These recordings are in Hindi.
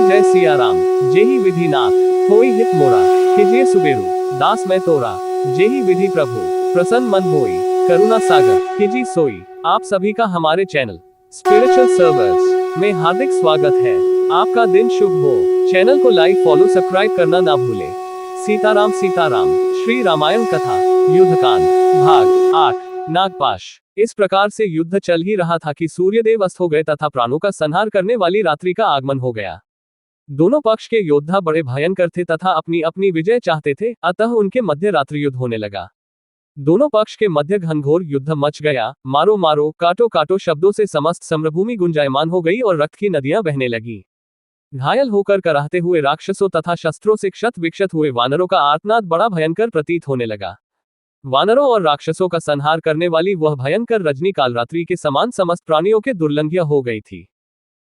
जय सिया राम। जेहि विधि नाथ होई हित मोरा, कीजिए सुबेरु दास मैं तोरा। जेहि विधि प्रभु प्रसन्न मन होई, करुणा सागर कीजिए सोई। आप सभी का हमारे चैनल स्पिरिचुअल सर्वर्स में हार्दिक स्वागत है। आपका दिन शुभ हो। चैनल को लाइक फॉलो सब्सक्राइब करना ना भूले। सीताराम सीताराम। श्री रामायण कथा युद्धकांड भाग 8 नागपाश। इस प्रकार से युद्ध चल ही रहा था कि सूर्यदेव अस्त हो गए तथा प्राणों का संहार करने वाली रात्रि का आगमन हो गया। दोनों पक्ष के योद्धा बड़े भयंकर थे तथा अपनी अपनी विजय चाहते थे, अतः उनके मध्य रात्रि युद्ध होने लगा। दोनों पक्ष के मध्य घनघोर युद्ध मच गया। मारो मारो काटो काटो शब्दों से समस्त सम्रभूमि गुंजायमान हो गई और रक्त की नदियां बहने लगी। घायल होकर कराहते हुए राक्षसों तथा शस्त्रों से क्षत विक्षत हुए वानरों का आर्तनाद बड़ा भयंकर प्रतीत होने लगा। वानरों और राक्षसों का संहार करने वाली वह भयंकर रजनी कालरात्रि के समान समस्त प्राणियों के दुर्लंघ्य हो गई थी।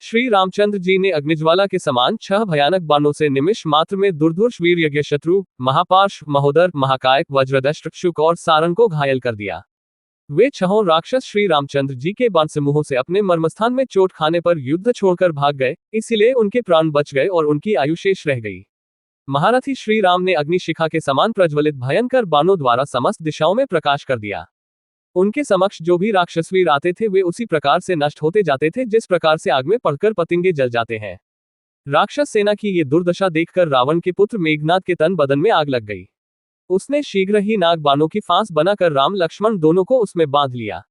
श्री रामचंद्र जी ने अग्निज्वाला के समान 6 भयानक बाणों से निमिष मात्र में दुर्धर्ष वीर्यज्ञ शत्रु, महापार्श, महोदर, महाकायक, वज्रदष्ट, शुक और सारंग को घायल कर दिया। वे 6 राक्षस श्री रामचंद्र जी के बाण समूहों से अपने मर्मस्थान में चोट खाने पर युद्ध छोड़कर भाग गए, इसलिए उनके प्राण बच गए और उनकी आयु शेष रह गई। महारथी श्री राम ने अग्निशिखा के समान प्रज्वलित भयंकर बाणों द्वारा समस्त दिशाओं में प्रकाश कर दिया। उनके समक्ष जो भी राक्षसवीर आते थे वे उसी प्रकार से नष्ट होते जाते थे जिस प्रकार से आग में पड़कर पतंगे जल जाते हैं। राक्षस सेना की ये दुर्दशा देखकर रावण के पुत्र मेघनाद के तन बदन में आग लग गई। उसने शीघ्र ही नाग बाणों की फांस बनाकर राम लक्ष्मण दोनों को उसमें बांध लिया।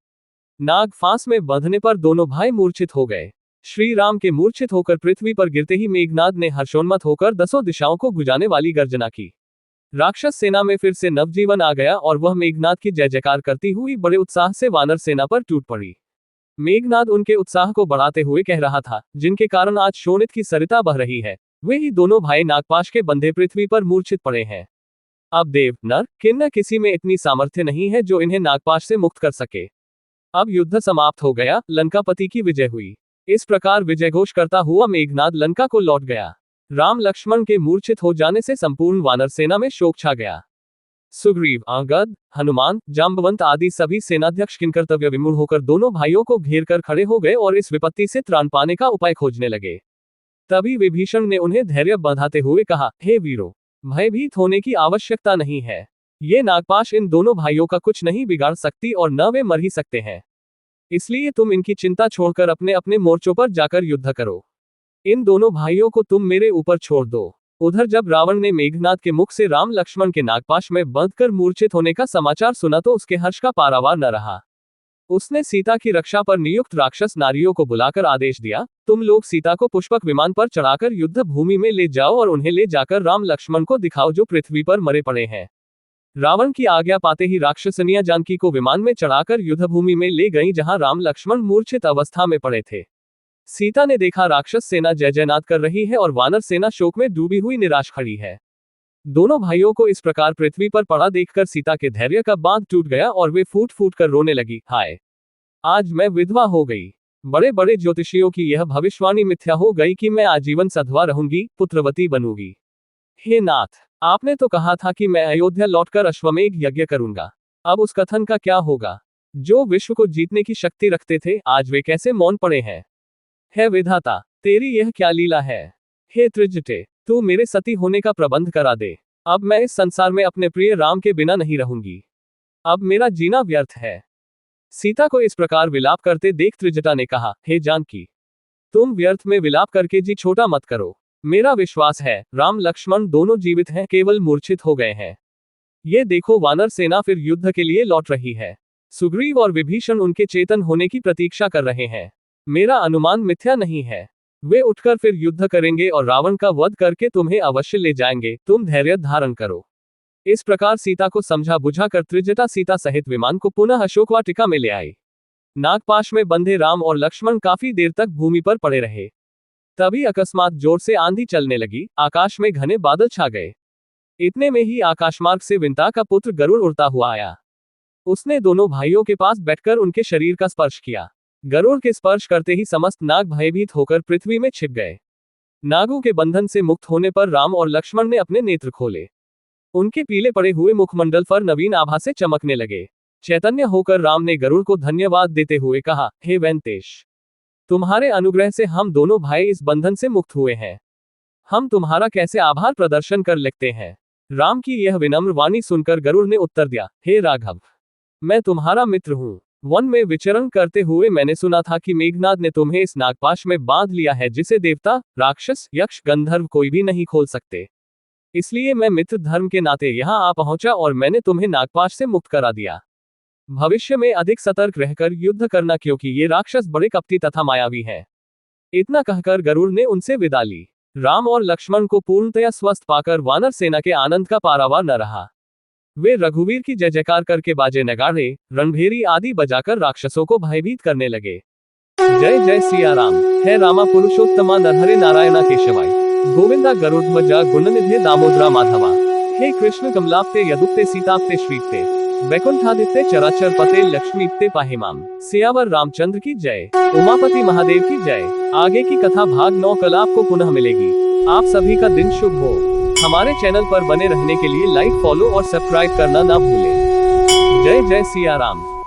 नाग फांस में बंधने पर दोनों भाई मूर्छित हो गए। श्री राम के मूर्छित होकर पृथ्वी पर गिरते ही मेघनाद ने हर्षोन्मत्त होकर 10 दिशाओं को गुजाने वाली गर्जना की। राक्षस सेना में फिर से नवजीवन आ गया और वह मेघनाद की जय जयकार करती हुई बड़े उत्साह से वानर सेना पर टूट पड़ी। मेघनाद उनके उत्साह को बढ़ाते हुए कह रहा था, जिनके कारण आज शोणित की सरिता बह रही है, वे ही दोनों भाई नागपाश के बंधे पृथ्वी पर मूर्छित पड़े हैं। अब देव नर किन्नर किसी में इतनी सामर्थ्य नहीं है जो इन्हें नागपाश से मुक्त कर सके। अब युद्ध समाप्त हो गया, लंकापति की विजय हुई। इस प्रकार विजय घोष करता हुआ मेघनाद लंका को लौट गया। राम लक्ष्मण के मूर्छित हो जाने से संपूर्ण वानर सेना में शोक छा गया। सुग्रीव, अंगद, हनुमान, जाम्बवंत आदि सभी सेनाध्यक्ष किंकर्तव्य विमूढ़ होकर दोनों भाइयों को घेर कर खड़े हो गए और इस विपत्ति से त्राण पाने का उपाय खोजने लगे। तभी विभीषण ने उन्हें धैर्य बंधाते हुए कहा, हे वीरों, भयभीत होने की आवश्यकता नहीं है। ये नागपाश इन दोनों भाइयों का कुछ नहीं बिगाड़ सकती और न वे मर ही सकते हैं। इसलिए तुम इनकी चिंता छोड़कर अपने अपने मोर्चों पर जाकर युद्ध करो। इन दोनों भाइयों को तुम मेरे ऊपर छोड़ दो। उधर जब रावण ने मेघनाद के मुख से राम लक्ष्मण के नागपाश में बंधकर मूर्छित होने का समाचार सुना तो उसके हर्ष का पारावार न रहा। उसने सीता की रक्षा पर नियुक्त राक्षस नारियों को बुलाकर आदेश दिया, तुम लोग सीता को पुष्पक विमान पर चढ़ाकर युद्ध भूमि में ले जाओ और उन्हें ले जाकर राम लक्ष्मण को दिखाओ जो पृथ्वी पर मरे पड़े हैं। रावण की आज्ञा पाते ही राक्षसनियां जानकी को विमान में चढ़ाकर युद्ध भूमि में ले गईं जहां राम लक्ष्मण मूर्छित अवस्था में पड़े थे। सीता ने देखा राक्षस सेना जय जयनाद कर रही है और वानर सेना शोक में डूबी हुई निराश खड़ी है। दोनों भाइयों को इस प्रकार पृथ्वी पर पड़ा देखकर सीता के धैर्य का बांध टूट गया और वे फूट फूट कर रोने लगी, हाय आज मैं विधवा हो गई। बड़े बड़े ज्योतिषियों की यह भविष्यवाणी मिथ्या हो गई कि मैं आजीवन सधवा रहूंगी, पुत्रवती बनूंगी। हे नाथ, आपने तो कहा था कि मैं अयोध्या लौटकर अश्वमेध यज्ञ करूंगा। अब उस कथन का क्या होगा? जो विश्व को जीतने की शक्ति रखते थे आज वे कैसे मौन पड़े हैं। हे विधाता, तेरी यह क्या लीला है। हे त्रिजटे, तू मेरे सती होने का प्रबंध करा दे। अब मैं इस संसार में अपने प्रिय राम के बिना नहीं रहूंगी। अब मेरा जीना व्यर्थ है। सीता को इस प्रकार विलाप करते देख त्रिजटा ने कहा, हे जानकी, तुम व्यर्थ में विलाप करके जी छोटा मत करो। मेरा विश्वास है राम लक्ष्मण दोनों जीवित हैं, केवल मूर्छित हो गए हैं। ये देखो वानर सेना फिर युद्ध के लिए लौट रही है। सुग्रीव और विभीषण उनके चेतन होने की प्रतीक्षा कर रहे हैं। मेरा अनुमान मिथ्या नहीं है। वे उठकर फिर युद्ध करेंगे और रावण का वध करके तुम्हें अवश्य ले जाएंगे। तुम धैर्य धारण करो। इस प्रकार सीता को समझा बुझा कर त्रिजटा सीता सहित विमान को पुनः अशोक वाटिका में ले आई। नागपाश में बंधे राम और लक्ष्मण काफी देर तक भूमि पर पड़े रहे। तभी अकस्मात जोर से आंधी चलने लगी, आकाश में घने बादल छा गए। इतने में ही आकाशमार्ग से विंता का पुत्र गरुड़ उड़ता हुआ आया। उसने दोनों भाइयों के पास बैठकर उनके शरीर का स्पर्श किया। गरुड़ के स्पर्श करते ही समस्त नाग भयभीत होकर पृथ्वी में छिप गए। नागों के बंधन से मुक्त होने पर राम और लक्ष्मण ने अपने नेत्र खोले। उनके पीले पड़े हुए मुखमंडल पर नवीन आभा से चमकने लगे। चैतन्य होकर राम ने गरुड़ को धन्यवाद देते हुए कहा, हे वेंकटेश, तुम्हारे अनुग्रह से हम दोनों भाई इस बंधन से मुक्त हुए हैं। हम तुम्हारा कैसे आभार प्रदर्शन कर लिखते हैं। राम की यह विनम्र वाणी सुनकर गरुड़ ने उत्तर दिया, हे राघव, मैं तुम्हारा मित्र हूँ। वन में विचरण करते हुए मैंने सुना था कि मेघनाद ने तुम्हें इस नागपाश में बांध लिया है जिसे देवता, राक्षस, यक्ष, गंधर्व कोई भी नहीं खोल सकते। इसलिए मैं मित्र धर्म के नाते यहाँ आ पहुंचा और मैंने तुम्हें नागपाश से मुक्त करा दिया। भविष्य में अधिक सतर्क रहकर युद्ध करना, क्योंकि ये राक्षस बड़े कपटी तथा मायावी हैं। इतना कहकर गरुड़ ने उनसे विदा ली। राम और लक्ष्मण को पूर्णतया स्वस्थ पाकर वानर सेना के आनंद का पारावार न रहा। वे रघुवीर की जय जयकार करके बाजे नगाड़े, रणभेरी आदि बजाकर राक्षसों को भयभीत करने लगे। जय जय सिया राम। हे रामा पुरुषोत्तमा नरहरे नारायणा केशवाय, गोविंदा गरुड़ध्वजा गुणनिधे दामोदरा माधवा। हे कृष्ण कमलाप्ते यदुक्ते सीताप्ते श्रीप्ते, वैकुंठादित्य चराचर पते लक्ष्मीप्ते पाहिमाम। सियावर रामचंद्र की जय। उमापति महादेव की जय। आगे की कथा भाग 9 कल आपको पुनः मिलेगी। आप सभी का दिन शुभ हो। हमारे चैनल पर बने रहने के लिए लाइक, फॉलो और सब्सक्राइब करना ना भूलें। जय जय सिया राम।